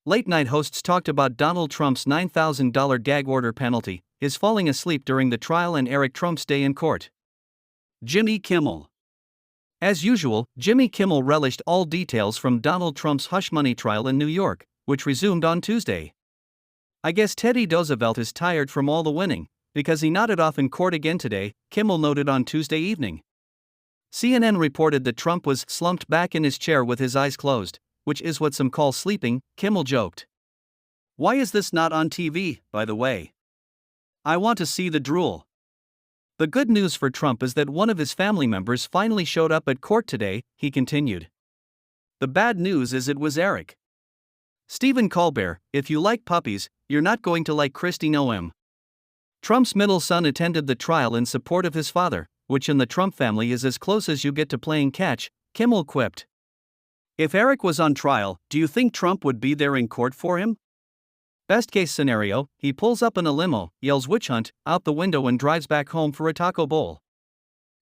Late-night hosts talked about Donald Trump's $9,000 gag order penalty, his falling asleep during the trial, and Eric Trump's day in court. Jimmy Kimmel. As usual, Jimmy Kimmel relished all details from Donald Trump's hush money trial in New York, which resumed on Tuesday. "I guess Teddy Roosevelt is tired from all the winning, because he nodded off in court again today," Kimmel noted on Tuesday evening. CNN reported that Trump was slumped back in his chair with his eyes closed, which is what some call sleeping, Kimmel joked. "Why is this not on TV, by the way? I want to see the drool." The good news for Trump is that one of his family members finally showed up at court today, he continued. The bad news is it was Eric. Stephen Colbert, if you like puppies, you're not going to like Kristi Noem. Trump's middle son attended the trial in support of his father, which in the Trump family is as close as you get to playing catch, Kimmel quipped. If Eric was on trial, do you think Trump would be there in court for him? Best case scenario, he pulls up in a limo, yells "witch hunt" out the window and drives back home for a taco bowl.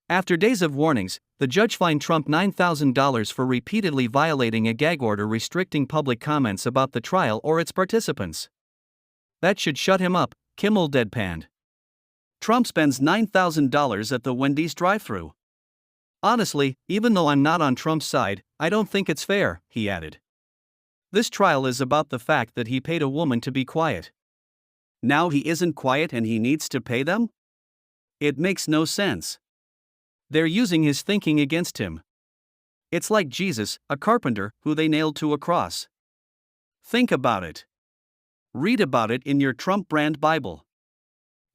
After days of warnings, the judge fined Trump $9,000 for repeatedly violating a gag order restricting public comments about the trial or its participants. That should shut him up, Kimmel deadpanned. Trump spends $9,000 at the Wendy's drive-thru. Honestly, even though I'm not on Trump's side, I don't think it's fair, he added. This trial is about the fact that he paid a woman to be quiet. Now he isn't quiet and he needs to pay them? It makes no sense. They're using his thinking against him. It's like Jesus, a carpenter, who they nailed to a cross. Think about it. Read about it in your Trump brand Bible.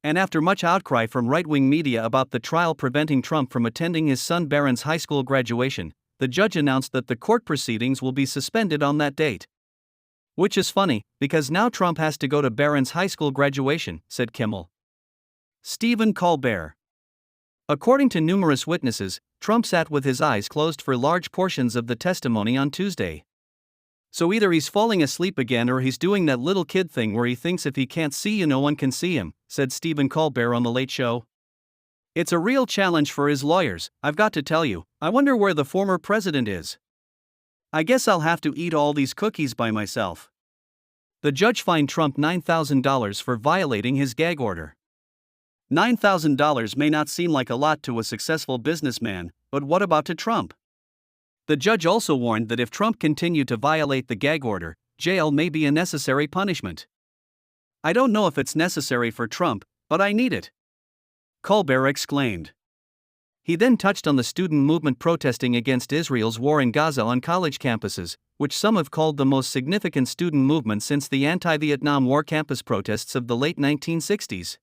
And after much outcry from right-wing media about the trial preventing Trump from attending his son Barron's high school graduation, the judge announced that the court proceedings will be suspended on that date. Which is funny, because now Trump has to go to Barron's high school graduation, said Kimmel. Stephen Colbert. According to numerous witnesses, Trump sat with his eyes closed for large portions of the testimony on Tuesday. So either he's falling asleep again or he's doing that little kid thing where he thinks if he can't see you no one can see him, said Stephen Colbert on The Late Show. It's a real challenge for his lawyers, I've got to tell you. I wonder where the former president is. I guess I'll have to eat all these cookies by myself. The judge fined Trump $9,000 for violating his gag order. $9,000 may not seem like a lot to a successful businessman, but what about to Trump? The judge also warned that if Trump continued to violate the gag order, jail may be a necessary punishment. I don't know if it's necessary for Trump, but I need it, Colbert exclaimed. He then touched on the student movement protesting against Israel's war in Gaza on college campuses, which some have called the most significant student movement since the anti-Vietnam War campus protests of the late 1960s.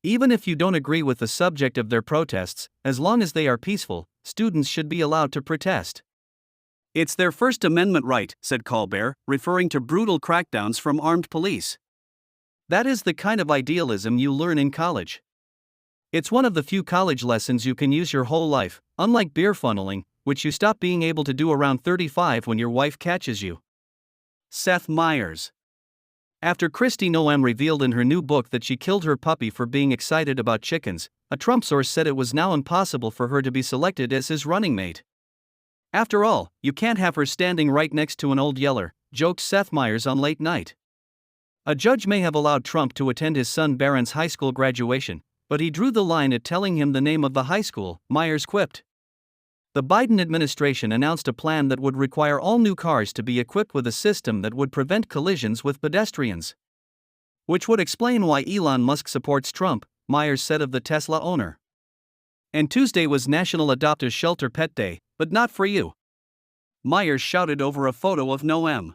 Even if you don't agree with the subject of their protests, as long as they are peaceful, students should be allowed to protest. It's their First Amendment right, said Colbert, referring to brutal crackdowns from armed police. That is the kind of idealism you learn in college. It's one of the few college lessons you can use your whole life, unlike beer funneling, which you stop being able to do around 35 when your wife catches you. Seth Meyers. After Kristi Noem revealed in her new book that she killed her puppy for being excited about chickens, a Trump source said it was now impossible for her to be selected as his running mate. After all, you can't have her standing right next to an old yeller, joked Seth Meyers on Late Night. A judge may have allowed Trump to attend his son Barron's high school graduation, but he drew the line at telling him the name of the high school, Meyers quipped. The Biden administration announced a plan that would require all new cars to be equipped with a system that would prevent collisions with pedestrians. Which would explain why Elon Musk supports Trump, Meyers said of the Tesla owner. And Tuesday was National Adopt a Shelter Pet Day, but not for you, Meyers shouted over a photo of Noem.